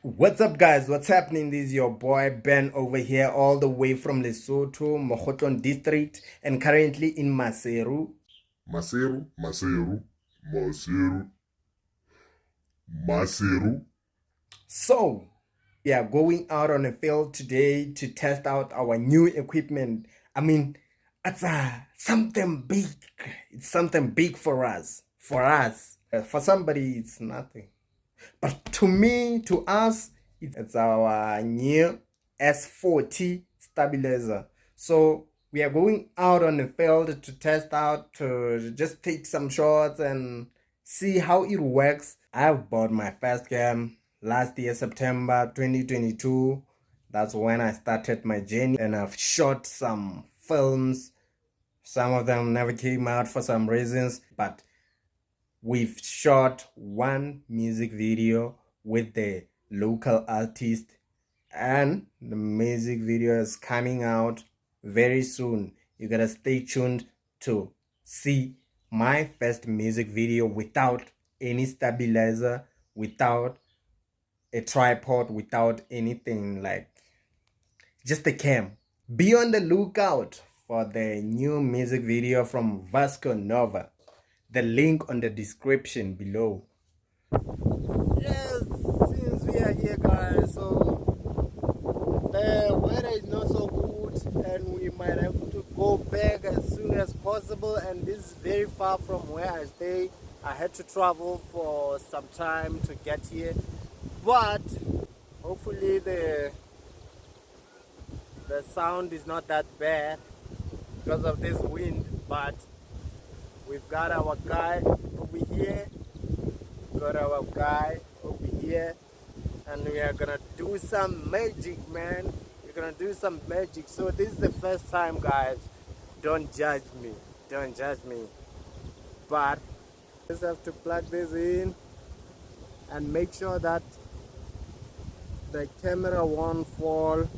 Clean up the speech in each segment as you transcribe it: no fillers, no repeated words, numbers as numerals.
What's up, guys? What's happening? This is your boy Ben over here, all the way from Lesotho, Mogotlong district, and currently in Maseru. Maseru. So, we are going out on the field today to test out our new equipment. I mean, it's something big. It's something big for us. For somebody, it's nothing. But to me, to us, it's our new S40 stabilizer. So we are going out on the field to test out, to just take some shots and see how it works. I've bought my first cam last year, September 2022. That's when I started my journey, and I've shot some films. Some of them never came out for some reasons, but we've shot one music video with the local artist, and the music video is coming out very soon. You gotta stay tuned to see my first music video without any stabilizer, without a tripod, without anything, like just a cam. Be on the lookout for the new music video from Vasco Nova. The link on the description below. Yes, since we are here, guys, so the weather is not so good and we might have to go back as soon as possible, and this is very far from where I stay. I had to travel for some time to get here, but hopefully the sound is not that bad because of this wind. But we've got our guy over here, and we are gonna do some magic, man. We're gonna do some magic. So this is the first time, guys. Don't judge me, but just have to plug this in and make sure that the camera won't fall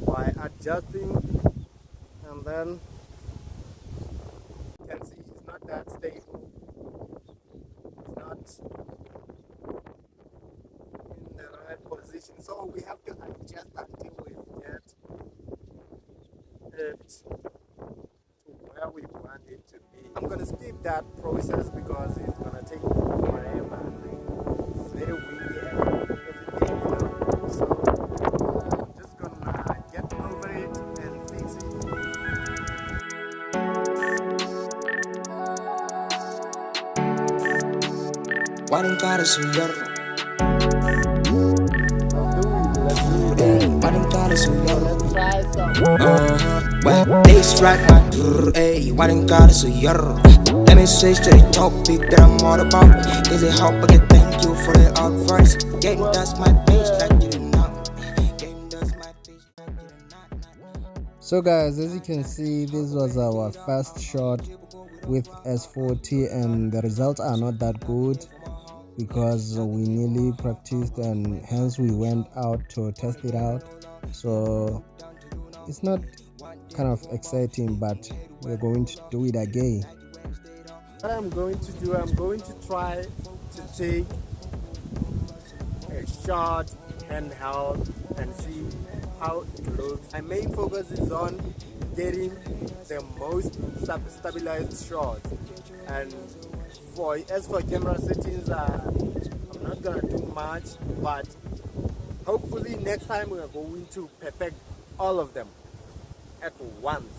by adjusting, and then you can see it's not that stable. It's not in the right position, so we have to adjust until we get it to where we want it to be. I'm gonna skip that process because it's gonna take forever. It's very windy and everything, so I'm just gonna get over it and fix it. Why don't gotta so young? Let's try some. Well, this right, man. Hey, why don't gotta so young? Let me switch to the topic that I'm all about. Is it help? I get thank you for the advice. Game that's my page like you didn't know. Game that's my page like you didn't know. So guys, as you can see, this was our first shot with S40 and the results are not that good because we nearly practiced and hence we went out to test it out. So it's not kind of exciting, but we're going to do it again. What I'm going to do, I'm going to try to take a shot handheld and see how it looks. My main focus is on getting the most stabilized shot, and as for camera settings, I'm not gonna do much, but hopefully next time we are going to perfect all of them at once.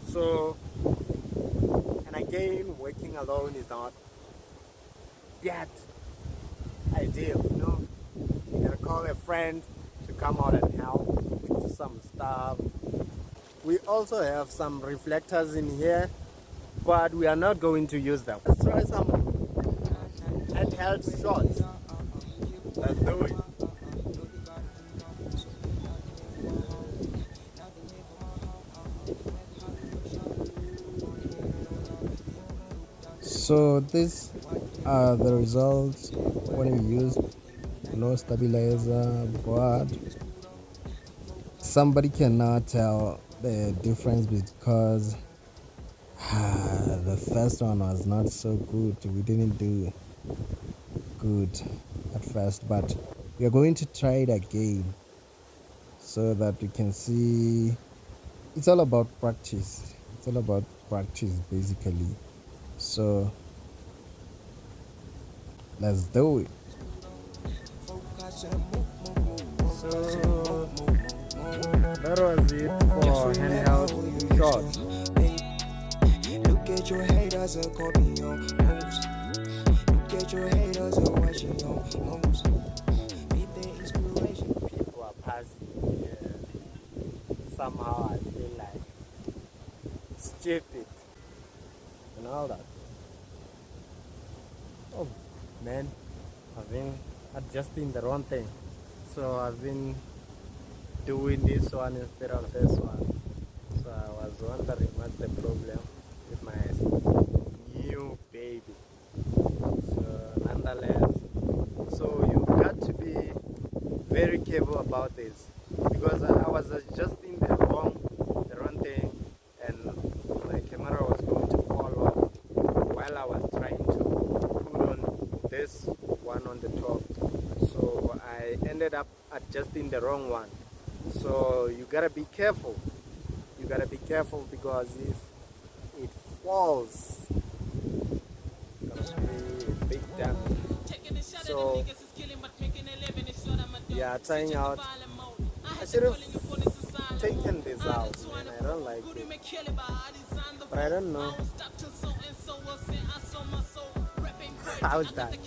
So, and again, working alone is not that ideal, you know. You gotta call a friend to come out and help with some stuff. We also have some reflectors in here, but we are not going to use them. Let's try some handheld shots. Let's do it. So these are the results when we use no stabilizer, but somebody cannot tell the difference because the first one was not so good. We didn't do good. good at first, but we are going to try it again so that we can see. It's all about practice. It's all about practice basically. So let's do it. So that was it for handheld shots. Look at your haters and copy your moves. Look at your haters and watching your moves. Be the inspiration. People are passing here. Somehow I feel like stupid and all that. Oh man, I've been adjusting the wrong thing. So I've been doing this one instead of this one. So I was wondering what's the problem with my new baby. So nonetheless, so you got to be very careful about this because I was adjusting the wrong thing and my camera was going to fall off while I was trying to put on this one on the top. So I ended up adjusting the wrong one. So you gotta be careful. You gotta be careful because if it falls, it's gonna be a big damage. So yeah, trying out. I should have taken this out, man. I don't like it. But I don't know. How's that?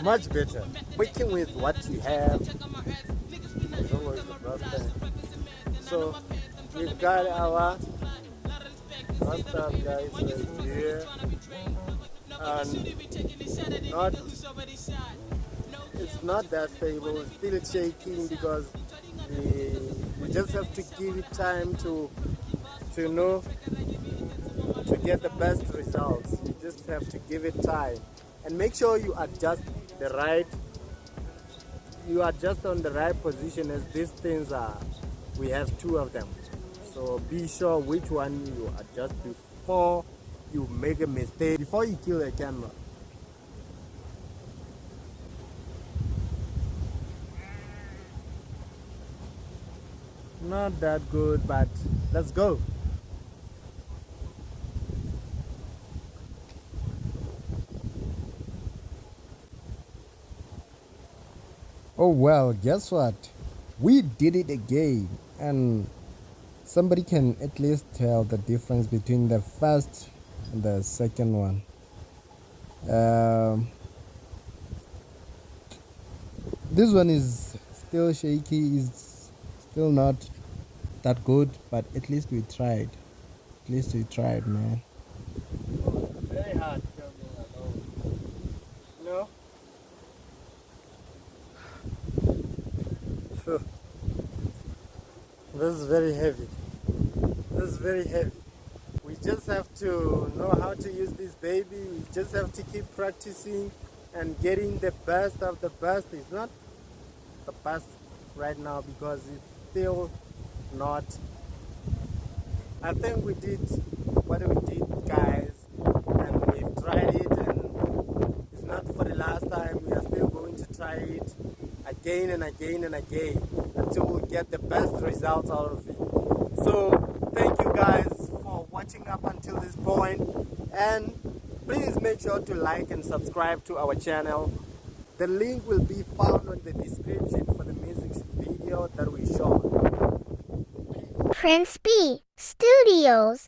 Much better. Working with what you have is always the best thing. So we've got our mustard guys right here. And it's not that stable, it's still shaking because we just have to give it time to know to get the best results. You just have to give it time and make sure you adjust on the right position as these things are. We have two of them, so be sure which one you adjust before you make a mistake, before you kill the camera. Not that good, but let's go. Oh well, guess what? We did it again, and somebody can at least tell the difference between the first and the second one. This one is still shaky, is still not that good, but at least we tried. At least we tried, man. Very hard filming alone. No? This is very heavy. This is very heavy. We just have to know how to use this baby. We just have to keep practicing and getting the best of the best. It's not the best right now because it's still not. I think we did what we did, guys, and we've tried it, and it's not for the last time. We are still going to try it again and again and again until we get the best results out of it. So thank you guys for watching up until this point, and please make sure to like and subscribe to our channel. The link will be found on the description for the music video that we shot. Prince B Studios.